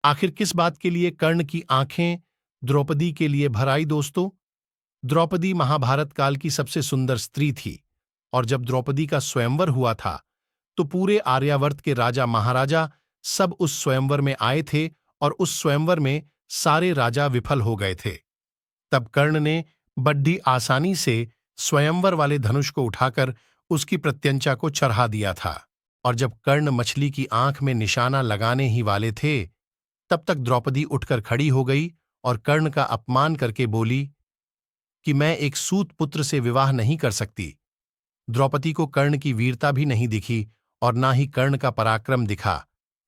आखिर किस बात के लिए कर्ण की आंखें द्रौपदी के लिए भर आई दोस्तों? द्रौपदी महाभारत काल की सबसे सुंदर स्त्री थी और जब द्रौपदी का स्वयंवर हुआ था तो पूरे आर्यावर्त के राजा महाराजा सब उस स्वयंवर में आए थे और उस स्वयंवर में सारे राजा विफल हो गए थे। तब कर्ण ने बड्डी आसानी से स्वयंवर वाले धनुष को उठाकर उसकी प्रत्यंचा को चढ़ा दिया था और जब कर्ण मछली की आंख में निशाना लगाने ही वाले थे तब तक द्रौपदी उठकर खड़ी हो गई और कर्ण का अपमान करके बोली कि मैं एक सूत पुत्र से विवाह नहीं कर सकती। द्रौपदी को कर्ण की वीरता भी नहीं दिखी और ना ही कर्ण का पराक्रम दिखा।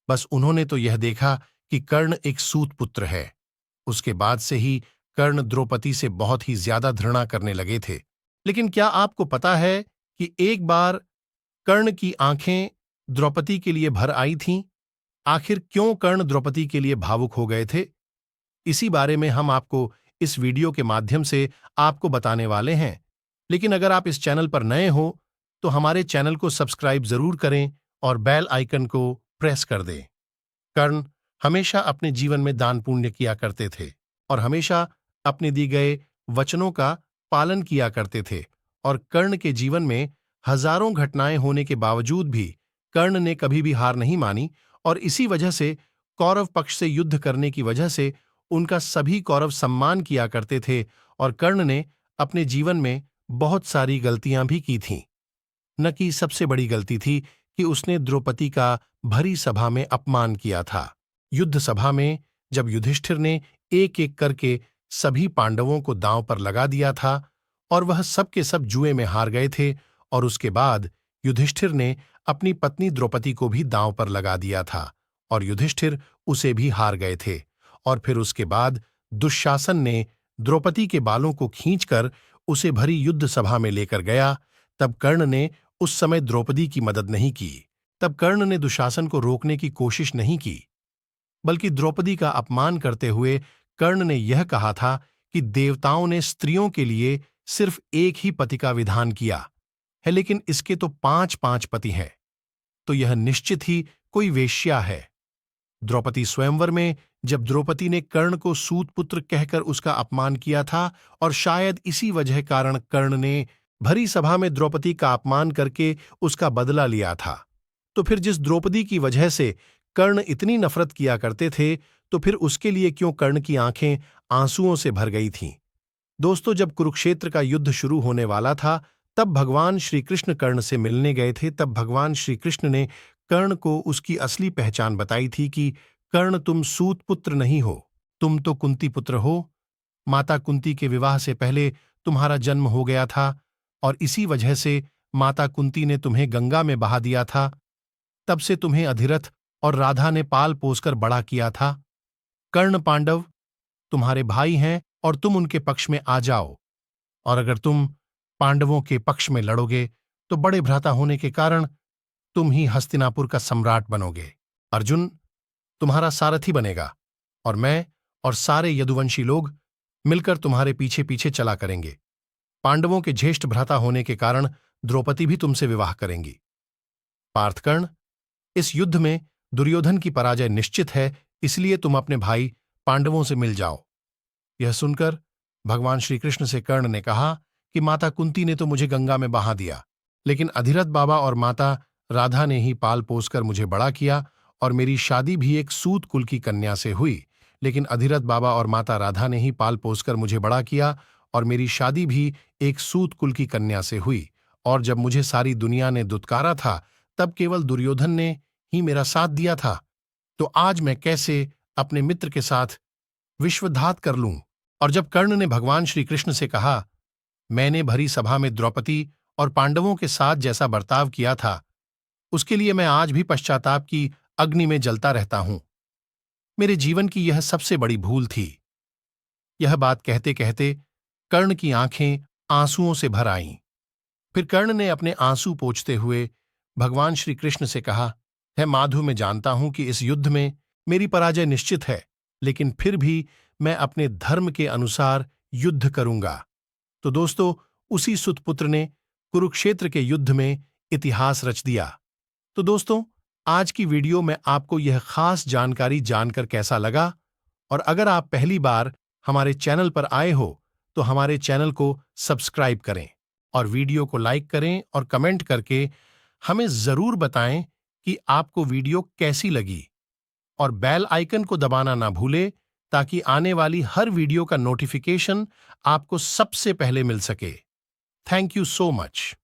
बस उन्होंने तो यह देखा कि कर्ण एक सूत पुत्र है। उसके बाद से ही कर्ण द्रौपदी से बहुत ही ज्यादा घृणा करने लगे थे। लेकिन क्या आपको पता है कि एक बार कर्ण की आंखें द्रौपदी के लिए भर आई थीं? आखिर क्यों कर्ण द्रौपदी के लिए भावुक हो गए थे? इसी बारे में हम आपको इस वीडियो के माध्यम से आपको बताने वाले हैं। लेकिन अगर आप इस चैनल पर नए हो तो हमारे चैनल को सब्सक्राइब जरूर करें और बेल आइकन को प्रेस कर दें। कर्ण हमेशा अपने जीवन में दान पुण्य किया करते थे और हमेशा अपने दिए गए वचनों का पालन किया करते थे और कर्ण के जीवन में हजारों घटनाएं होने के बावजूद भी कर्ण ने कभी भी हार नहीं मानी और इसी वजह से कौरव पक्ष से युद्ध करने की वजह से उनका सभी कौरव सम्मान किया करते थे और कर्ण ने अपने जीवन में बहुत सारी गलतियां भी की थीं। न कि सबसे बड़ी गलती थी कि उसने द्रौपदी का भरी सभा में अपमान किया था। युद्ध सभा में जब युधिष्ठिर ने एक एक करके सभी पांडवों को दांव पर लगा दिया था और वह सब के सब जुए में हार गए थे और उसके बाद युधिष्ठिर ने अपनी पत्नी द्रौपदी को भी दांव पर लगा दिया था और युधिष्ठिर उसे भी हार गए थे और फिर उसके बाद दुशासन ने द्रौपदी के बालों को खींचकर उसे भरी युद्ध सभा में लेकर गया। तब कर्ण ने उस समय द्रौपदी की मदद नहीं की। तब कर्ण ने दुशासन को रोकने की कोशिश नहीं की, बल्कि द्रौपदी का अपमान करते हुए कर्ण ने यह कहा था कि देवताओं ने स्त्रियों के लिए सिर्फ एक ही पति का विधान किया है, लेकिन इसके तो 5-5 पति हैं, तो यह निश्चित ही कोई वेश्या है। द्रौपदी स्वयंवर में जब द्रौपदी ने कर्ण को सूतपुत्र कहकर उसका अपमान किया था और शायद इसी वजह कारण कर्ण ने भरी सभा में द्रौपदी का अपमान करके उसका बदला लिया था, तो फिर जिस द्रौपदी की वजह से कर्ण इतनी नफरत किया करते थे तो फिर उसके लिए क्यों कर्ण की आंखें आंसुओं से भर गई थीं? दोस्तों, जब कुरुक्षेत्र का युद्ध शुरू होने वाला था तब भगवान श्री कृष्ण कर्ण से मिलने गए थे। तब भगवान श्री कृष्ण ने कर्ण को उसकी असली पहचान बताई थी कि कर्ण, तुम सूत पुत्र नहीं हो, तुम तो कुंती पुत्र हो। माता कुंती के विवाह से पहले तुम्हारा जन्म हो गया था और इसी वजह से माता कुंती ने तुम्हें गंगा में बहा दिया था। तब से तुम्हें अधिरथ और राधा ने पाल पोसकर बड़ा किया था। कर्ण पांडव तुम्हारे भाई हैं और तुम उनके पक्ष में आ जाओ, और अगर तुम पांडवों के पक्ष में लड़ोगे तो बड़े भ्राता होने के कारण तुम ही हस्तिनापुर का सम्राट बनोगे। अर्जुन तुम्हारा सारथी बनेगा और मैं और सारे यदुवंशी लोग मिलकर तुम्हारे पीछे पीछे चला करेंगे। पांडवों के ज्येष्ठ भ्राता होने के कारण द्रौपदी भी तुमसे विवाह करेंगी। पार्थकर्ण, इस युद्ध में दुर्योधन की पराजय निश्चित है, इसलिए तुम अपने भाई पांडवों से मिल जाओ। यह सुनकर भगवान श्री कृष्ण से कर्ण ने कहा कि माता कुंती ने तो मुझे गंगा में बहा दिया, लेकिन अधिरथ बाबा और माता राधा ने ही पाल पोसकर मुझे बड़ा किया और मेरी शादी भी एक सूत कुल की कन्या से हुई। लेकिन अधिरथ बाबा और माता राधा ने ही पाल पोसकर मुझे बड़ा किया और मेरी शादी भी एक सूत कुल की कन्या से हुई, और जब मुझे सारी दुनिया ने दुत्कारा था तब केवल दुर्योधन ने ही मेरा साथ दिया था। तो आज मैं कैसे अपने मित्र के साथ विश्वघात कर लूं? और जब कर्ण ने भगवान श्री कृष्ण से कहा, मैंने भरी सभा में द्रौपदी और पांडवों के साथ जैसा बर्ताव किया था उसके लिए मैं आज भी पश्चाताप की अग्नि में जलता रहता हूं। मेरे जीवन की यह सबसे बड़ी भूल थी। यह बात कहते कहते कर्ण की आंखें आंसुओं से भर आईं। फिर कर्ण ने अपने आंसू पोंछते हुए भगवान श्री कृष्ण से कहा, है माधु, मैं जानता हूं कि इस युद्ध में मेरी पराजय निश्चित है, लेकिन फिर भी मैं अपने धर्म के अनुसार युद्ध करूंगा। तो दोस्तों, उसी सुतपुत्र ने कुरुक्षेत्र के युद्ध में इतिहास रच दिया। तो दोस्तों, आज की वीडियो में आपको यह खास जानकारी जानकर कैसा लगा? और अगर आप पहली बार हमारे चैनल पर आए हो तो हमारे चैनल को सब्सक्राइब करें और वीडियो को लाइक करें और कमेंट करके हमें जरूर बताएं कि आपको वीडियो कैसी लगी, और बेल आइकन को दबाना ना भूलें ताकि आने वाली हर वीडियो का नोटिफिकेशन आपको सबसे पहले मिल सके। Thank you so much.